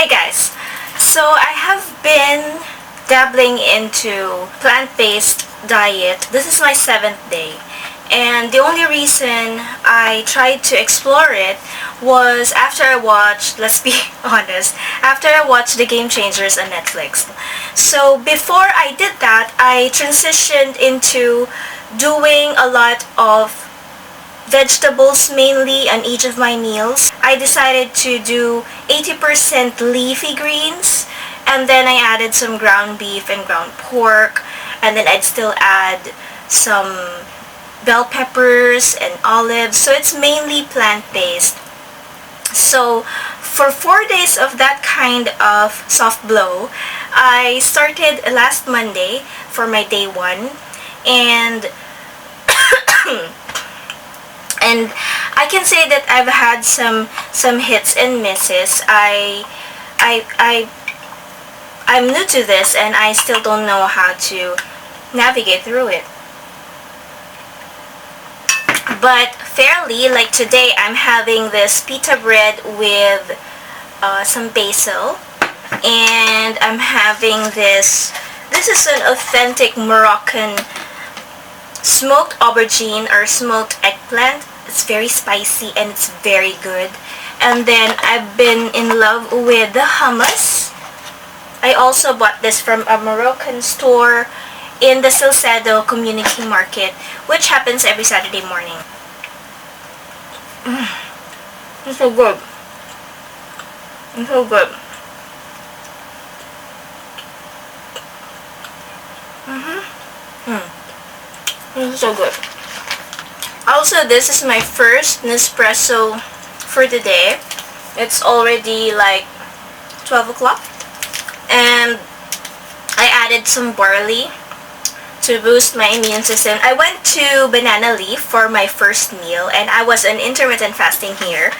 Hey guys, so I have been dabbling into plant-based diet. This is my 7th day, and the only reason I tried to explore it was after I watched, let's be honest, after I watched The Game Changers on Netflix. So before I did that, I transitioned into doing a lot of vegetables mainly on each of my meals. I decided to do 80% leafy greens, and then I added some ground beef and ground pork, and then I'd still add some bell peppers and olives, so it's mainly plant-based. So for 4 days of that kind of soft blow, I started last Monday for my day 1, and and I can say that I've had some hits and misses. I'm new to this, and I still don't know how to navigate through it. But fairly, like today, I'm having this pita bread with some basil, and I'm having this. This is an authentic Moroccan smoked aubergine or smoked eggplant. It's very spicy and it's very good. And then I've been in love with the hummus. I also bought this from a Moroccan store in the Salcedo Community Market, which happens every Saturday morning. It's so good. It's so good. This is so good. Also, this is my first Nespresso for the day. It's already like 12 o'clock. And I added some barley to boost my immune system. I went to Banana Leaf for my first meal, and I was on intermittent fasting here.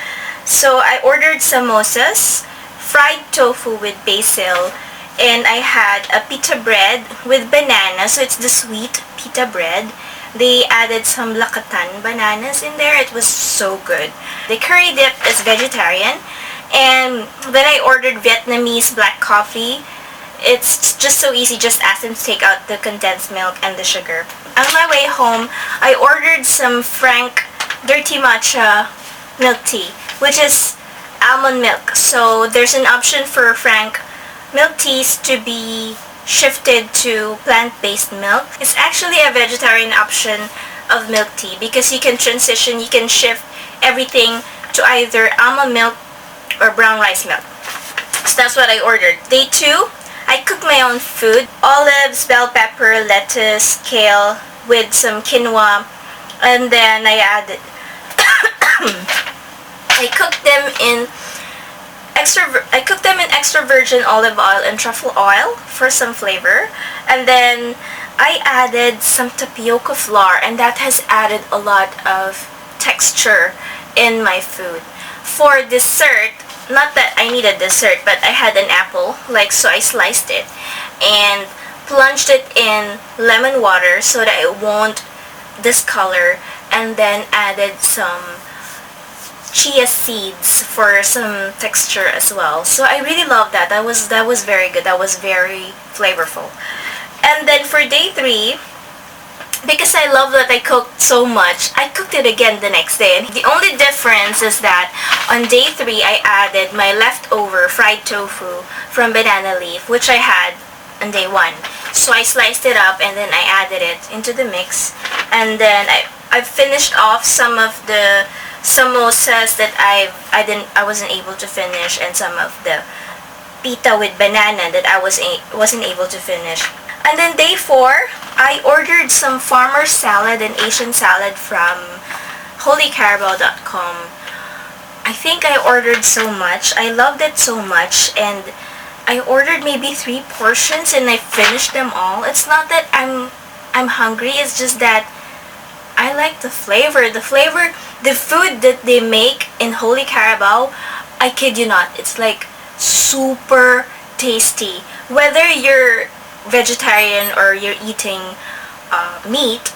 So I ordered samosas, fried tofu with basil, and I had a pita bread with banana, so it's the sweet pita bread. They added some lakatan bananas in there. It was so good. The curry dip is vegetarian, and then I ordered Vietnamese black coffee. It's just so easy. Just ask them to take out the condensed milk and the sugar. On my way home, I ordered some Frank Dirty Matcha milk tea, which is almond milk. So there's an option for Frank milk teas to be shifted to plant-based milk. It's actually a vegetarian option of milk tea because you can transition, you can shift everything to either almond milk or brown rice milk. So that's what I ordered. Day 2, I cooked my own food. Olives, bell pepper, lettuce, kale with some quinoa, and then I added I cooked them in extra virgin olive oil and truffle oil for some flavor, and then I added some tapioca flour, and that has added a lot of texture in my food. For dessert, not that I needed dessert, but I had an apple, so I sliced it and plunged it in lemon water so that it won't discolor, and then added some chia seeds for some texture as well. So I really love that. That was very good. That was very flavorful. And then for day 3, because I love that I cooked so much, I cooked it again the next day. And the only difference is that on day 3, I added my leftover fried tofu from Banana Leaf, which I had on day 1. So I sliced it up and then I added it into the mix. And then I finished off some of the samosas that I wasn't able to finish, and some of the pita with banana that I wasn't able to finish. And then day 4, I ordered some farmer salad and Asian salad from hellokenosha.com. I think I ordered so much. I loved it so much, and I ordered maybe 3 portions and I finished them all. It's not that I'm hungry, it's just that I like the flavor. The food that they make in Holy Carabao, I kid you not, it's like super tasty. Whether you're vegetarian or you're eating meat,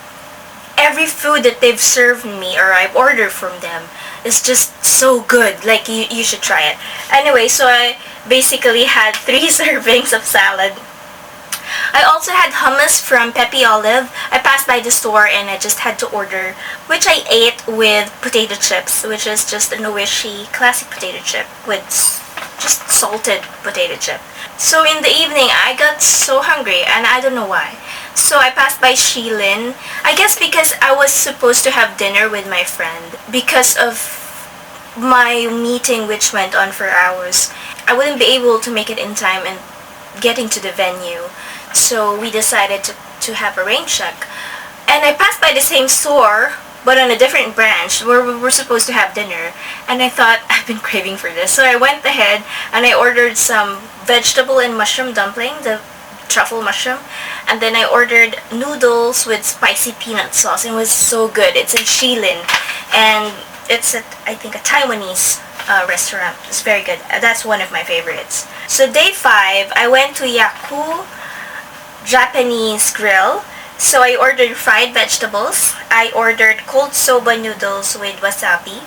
every food that they've served me or I've ordered from them is just so good. Like, you should try it. Anyway, so basically had 3 servings of salad. I also had hummus from Pepe Olive. I passed by the store and I just had to order, which I ate with potato chips, which is just an Oishi classic potato chip with just salted potato chip. So in the evening, I got so hungry and I don't know why. So I passed by Shilin, I guess because I was supposed to have dinner with my friend because of my meeting which went on for hours. I wouldn't be able to make it in time and getting to the venue. So we decided to have a rain check. And I passed by the same store, but on a different branch where we were supposed to have dinner. And I thought, I've been craving for this. So I went ahead and I ordered some vegetable and mushroom dumpling, the truffle mushroom. And then I ordered noodles with spicy peanut sauce. It was so good. It's in Shilin. And it's at, I think, a Taiwanese restaurant. It's very good. That's one of my favorites. So day 5, I went to Yaku Japanese Grill. So I ordered fried vegetables. I ordered cold soba noodles with wasabi.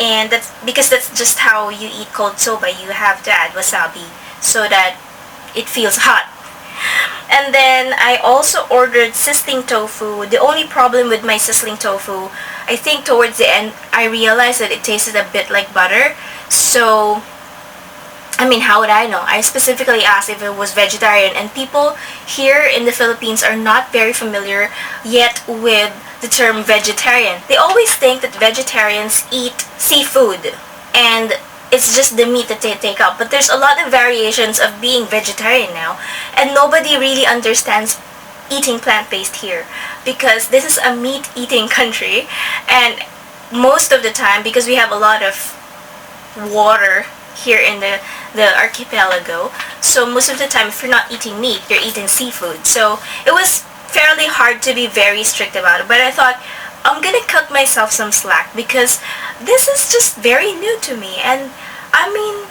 And that's because that's just how you eat cold soba. You have to add wasabi so that it feels hot. And then I also ordered sizzling tofu. The only problem with my sizzling tofu, I think towards the end, I realized that it tasted a bit like butter. So, I mean, how would I know? I specifically asked if it was vegetarian, and people here in the Philippines are not very familiar yet with the term vegetarian. They always think that vegetarians eat seafood, and it's just the meat that they take out. But there's a lot of variations of being vegetarian now, and nobody really understands eating plant-based here because this is a meat-eating country, and most of the time, because we have a lot of water here in the archipelago, so most of the time if you're not eating meat, you're eating seafood. So it was fairly hard to be very strict about it, but I thought I'm gonna cut myself some slack because this is just very new to me, and I mean,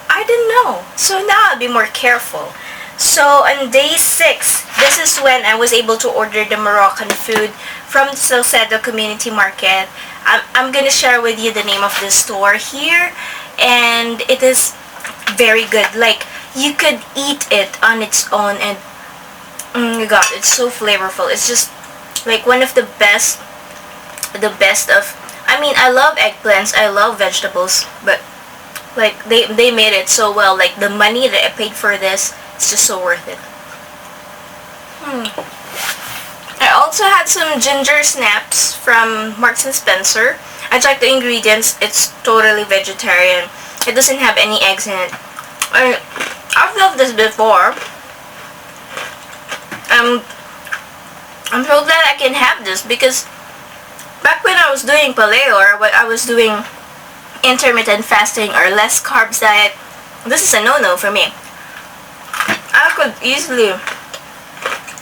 I didn't know, so now I'll be more careful. So on day 6, this is when I was able to order the Moroccan food from the Salcedo Community Market. I'm gonna share with you the name of the store here, and it is very good. Like, you could eat it on its own, and oh my god, it's so flavorful. It's just like one of the best of, I mean, I love eggplants, I love vegetables, but like they made it so well. Like, the money that I paid for this, it's just so worth it. I also had some ginger snaps from Marks and Spencer. I checked the ingredients. It's totally vegetarian. It doesn't have any eggs in it. I've loved this before. I'm so glad I can have this because back when I was doing paleo, or when I was doing intermittent fasting or less carbs diet, this is a no-no for me. I could easily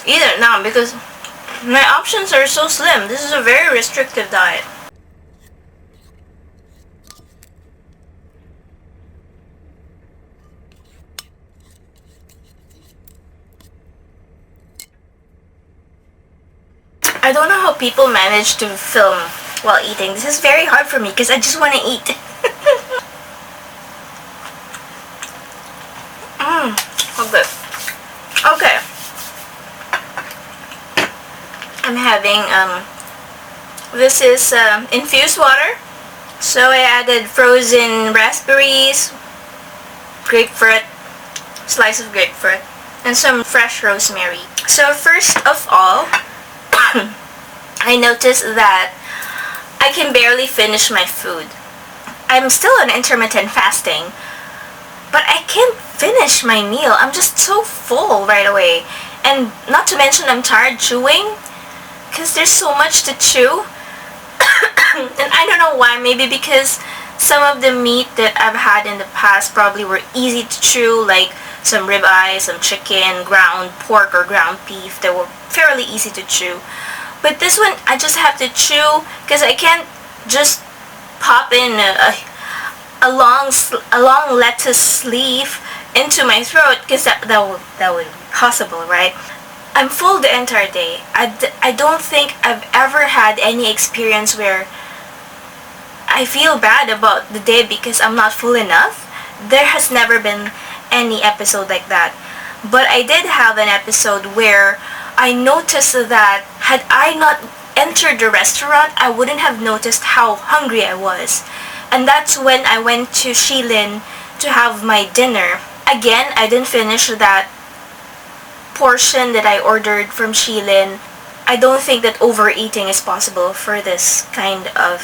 eat it now because my options are so slim. This is a very restrictive diet. I don't know how people manage to film while eating. This is very hard for me because I just want to eat. Okay. Okay. I'm having, this is infused water. So I added frozen raspberries, grapefruit, slice of grapefruit, and some fresh rosemary. So first of all, I noticed that I can barely finish my food. I'm still on intermittent fasting, but I can't finish my meal. I'm just so full right away. And not to mention I'm tired chewing because there's so much to chew. And I don't know why. Maybe because some of the meat that I've had in the past probably were easy to chew, like some ribeye, some chicken, ground pork or ground beef that were fairly easy to chew. But this one I just have to chew because I can't just pop in a long lettuce leaf into my throat because that would be possible, right? I'm full the entire day. I don't think I've ever had any experience where I feel bad about the day because I'm not full enough. there has never been any episode like that. But I did have an episode where I noticed that had I not entered the restaurant, I wouldn't have noticed how hungry I was. And that's when I went to Shilin to have my dinner. Again, I didn't finish that portion that I ordered from Shilin. I don't think that overeating is possible for this kind of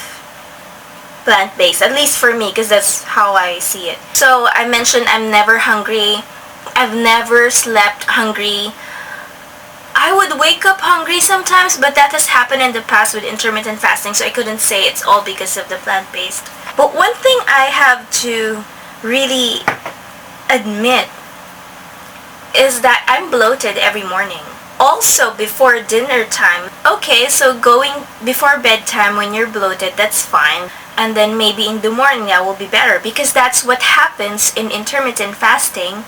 plant-based, at least for me, because that's how I see it. So I mentioned I'm never hungry. I've never slept hungry. I would wake up hungry sometimes, but that has happened in the past with intermittent fasting, so I couldn't say it's all because of the plant-based. But one thing I have to really admit is that I'm bloated every morning. Also, before dinner time. Okay, so going before bedtime when you're bloated, that's fine. And then maybe in the morning that will be better, because that's what happens in intermittent fasting.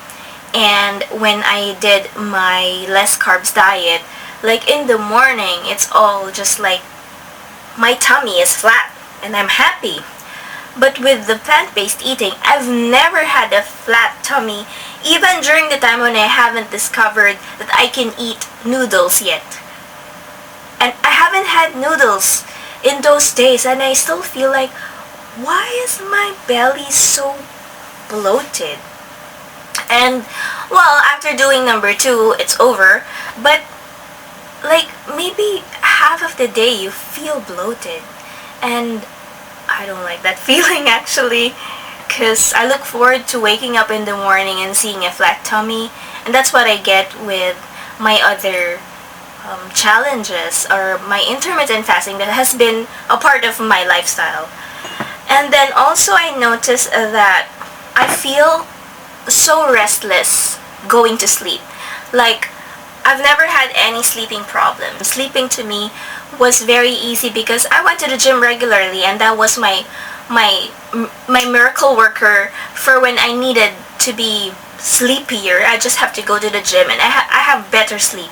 And when I did my less carbs diet, like in the morning, it's all just like my tummy is flat and I'm happy. But with the plant-based eating, I've never had a flat tummy, even during the time when I haven't discovered that I can eat noodles yet. And I haven't had noodles in those days, and I still feel like, why is my belly so bloated? And, well, after doing number 2, it's over. But, like, maybe half of the day you feel bloated. And I don't like that feeling, actually. Because I look forward to waking up in the morning and seeing a flat tummy. And that's what I get with my other challenges, or my intermittent fasting that has been a part of my lifestyle. And then also I noticed that I feel so restless going to sleep. Like, I've never had any sleeping problems. Sleeping to me was very easy because I went to the gym regularly, and that was my miracle worker for when I needed to be sleepier. I just have to go to the gym and I have better sleep.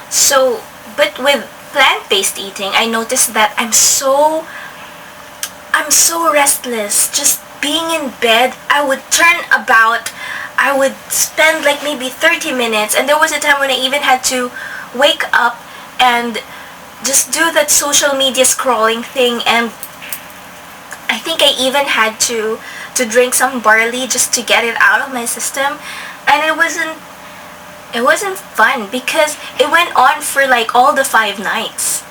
So, but with plant-based eating, I noticed that I'm so restless. Just being in bed, I would turn about, I would spend like maybe 30 minutes, and there was a time when I even had to wake up and just do that social media scrolling thing, and I think I even had to drink some barley just to get it out of my system. And it wasn't fun because it went on for like all the 5 nights.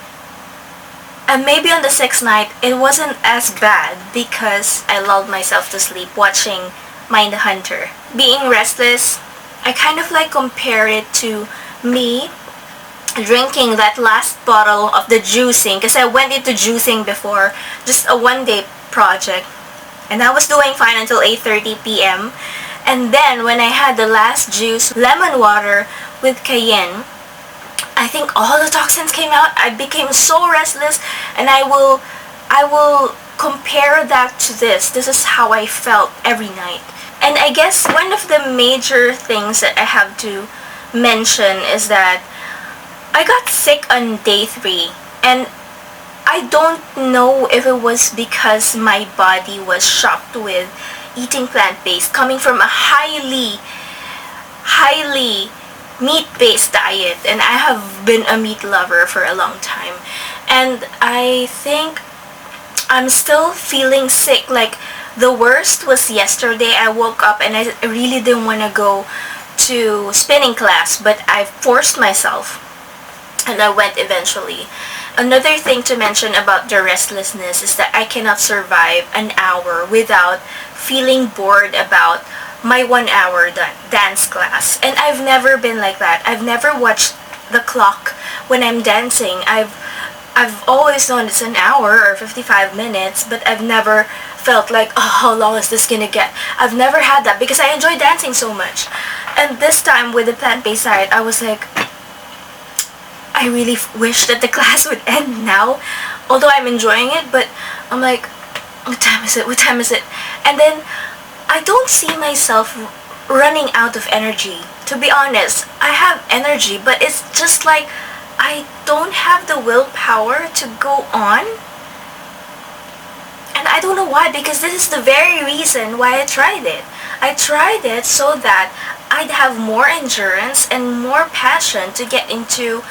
And maybe on the 6th night, it wasn't as bad because I lulled myself to sleep watching Mindhunter. Being restless, I kind of like compare it to me drinking that last bottle of the juicing, because I went into juicing before, just a 1-day project. And I was doing fine until 8:30 p.m. And then when I had the last juice, lemon water with cayenne, I think all the toxins came out. I became so restless, and I will compare that to this. This is how I felt every night. And I guess one of the major things that I have to mention is that I got sick on day 3, and I don't know if it was because my body was shocked with eating plant-based, coming from a highly meat-based diet, and I have been a meat lover for a long time. And I think I'm still feeling sick. Like, the worst was yesterday. I woke up and I really didn't want to go to spinning class, but I forced myself, and I went eventually. Another thing to mention about the restlessness is that I cannot survive an hour without feeling bored about my 1-hour dance class. And I've never been like that. I've never watched the clock when I'm dancing. I've always known it's an hour or 55 minutes, but I've never felt like, oh, how long is this gonna get? I've never had that because I enjoy dancing so much. And this time with the plant-based diet, I was like, I really wish that the class would end now, although I'm enjoying it. But I'm like, what time is it? What time is it? And then I don't see myself running out of energy. To be honest, I have energy, but it's just like I don't have the willpower to go on. And I don't know why, because this is the very reason why I tried it. I tried it so that I'd have more endurance and more passion to get into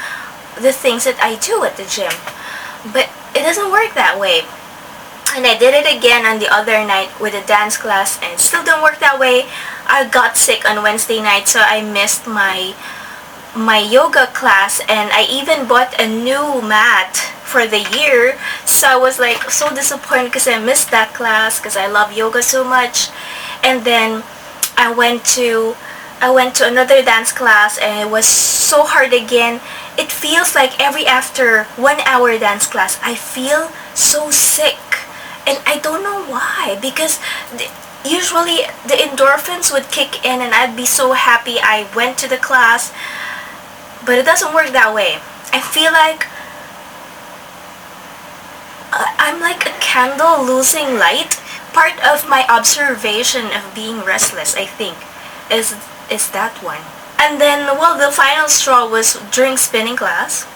the things that I do at the gym. But it doesn't work that way. And I did it again on the other night with a dance class, and it still didn't work that way. I got sick on Wednesday night, so I missed my yoga class, and I even bought a new mat for the year. So I was like so disappointed because I missed that class because I love yoga so much. And then I went to another dance class, and it was so hard again. It feels like every after 1 hour dance class I feel so sick, and I don't know why, because usually the endorphins would kick in and I'd be so happy I went to the class. But it doesn't work that way. I feel like I'm like a candle losing light. Part of my observation of being restless, I think, is that one. And then, well, the final straw was during spinning class.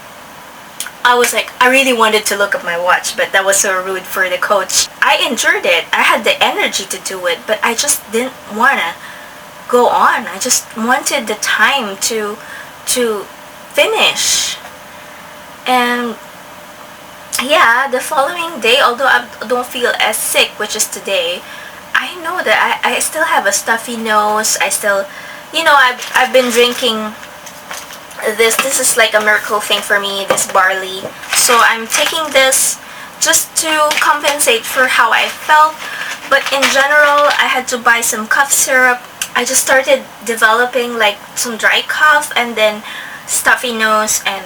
I was like, I really wanted to look at my watch, but that was so rude for the coach. I endured it. I had the energy to do it, but I just didn't want to go on. I just wanted the time to finish. And yeah, the following day, although I don't feel as sick, which is today, I know that I still have a stuffy nose. I still, I've been drinking this is like a miracle thing for me, this barley. So I'm taking this just to compensate for how I felt. But in general, I had to buy some cough syrup. I just started developing like some dry cough and then stuffy nose, and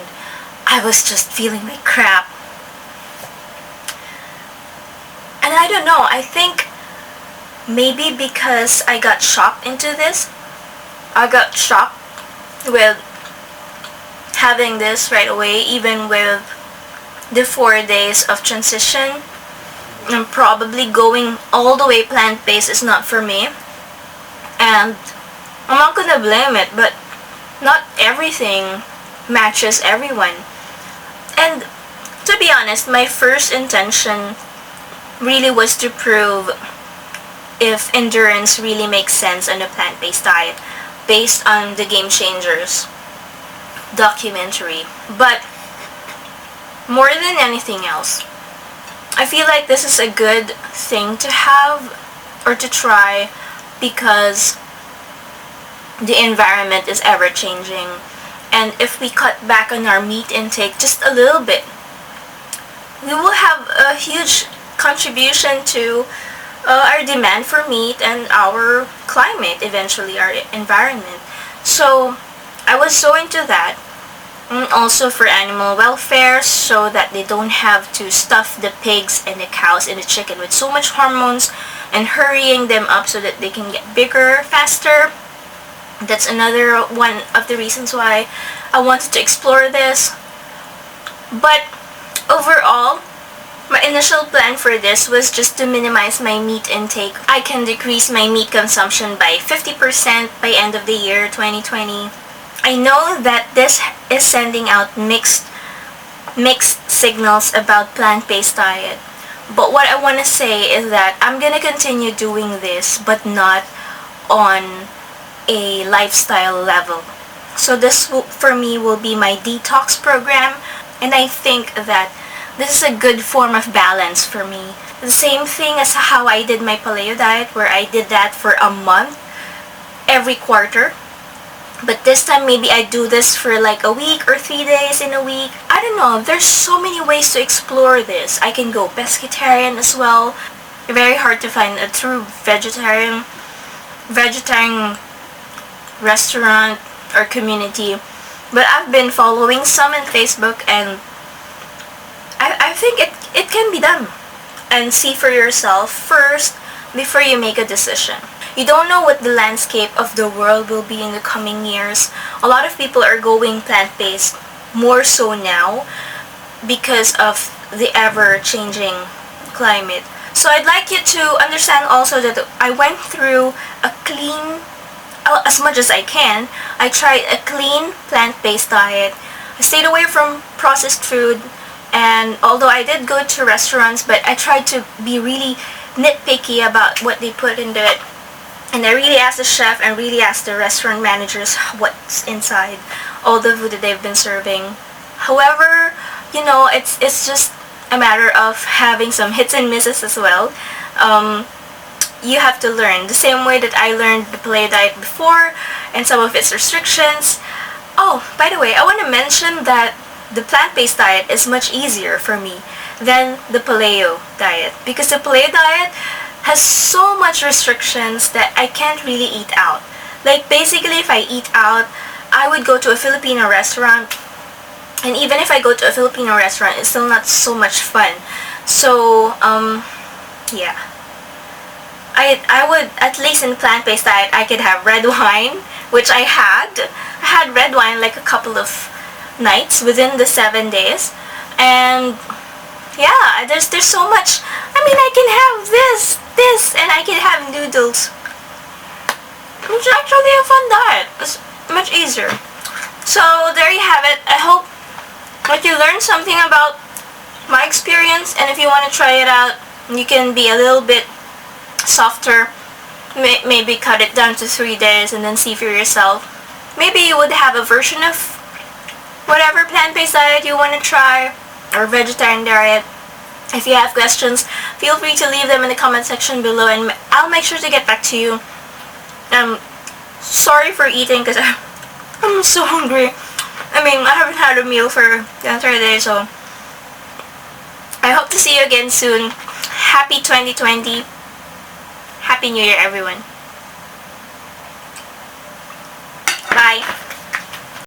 I was just feeling like crap. And I don't know, I think maybe because I got shocked into this. I got shocked with having this right away, even with the 4 days of transition. And probably going all the way plant-based is not for me. And I'm not gonna blame it, but not everything matches everyone. And to be honest, my first intention really was to prove if endurance really makes sense on a plant-based diet based on the Game Changers documentary. But more than anything else, I feel like this is a good thing to have or to try, because the environment is ever changing, and if we cut back on our meat intake just a little bit, we will have a huge contribution to our demand for meat and our climate, eventually our environment. So I was so into that. And also for animal welfare, so that they don't have to stuff the pigs and the cows and the chicken with so much hormones and hurrying them up so that they can get bigger faster. That's another one of the reasons why I wanted to explore this. But overall, my initial plan for this was just to minimize my meat intake. I can decrease my meat consumption by 50% by end of the year 2020. I know that this is sending out mixed signals about plant-based diet. But what I want to say is that I'm going to continue doing this, but not on a lifestyle level. So this for me will be my detox program, and I think that this is a good form of balance for me. The same thing as how I did my paleo diet, where I did that for a month every quarter. But this time maybe I do this for like a week or 3 days in a week. I don't know, there's so many ways to explore this. I can go pescatarian as well. Very hard to find a true vegetarian restaurant or community. But I've been following some on Facebook, and I think it can be done. And see for yourself first before you make a decision. You don't know what the landscape of the world will be in the coming years. A lot of people are going plant-based more so now because of the ever-changing climate. So I'd like you to understand also that I went through a clean, as much as I can, I tried a clean plant-based diet. I stayed away from processed food, and although I did go to restaurants, but I tried to be really nitpicky about what they put into it. And I really asked the chef and really asked the restaurant managers what's inside all the food that they've been serving. However, you know, it's just a matter of having some hits and misses as well. You have to learn the same way that I learned the paleo diet before and some of its restrictions. Oh, by the way, I want to mention that the plant-based diet is much easier for me than the paleo diet, because the paleo diet has so much restrictions that I can't really eat out. Like basically if I eat out, I would go to a Filipino restaurant, and even if I go to a Filipino restaurant, it's still not so much fun. So yeah, I would, at least in plant-based diet, I could have red wine, which I had red wine like a couple of nights within the 7 days. And yeah, there's so much. I mean, I can have this, and I can have noodles. It's actually a fun diet. It's much easier. So there you have it. I hope that you learned something about my experience, and if you want to try it out, you can be a little bit softer. Maybe cut it down to 3 days and then see for yourself. Maybe you would have a version of whatever plant-based diet you want to try, or vegetarian diet. If you have questions, feel free to leave them in the comment section below, and I'll make sure to get back to you. Sorry for eating because I'm so hungry. I mean, I haven't had a meal for the entire day, so I hope to see you again soon. Happy 2020. Happy New Year, everyone. Bye.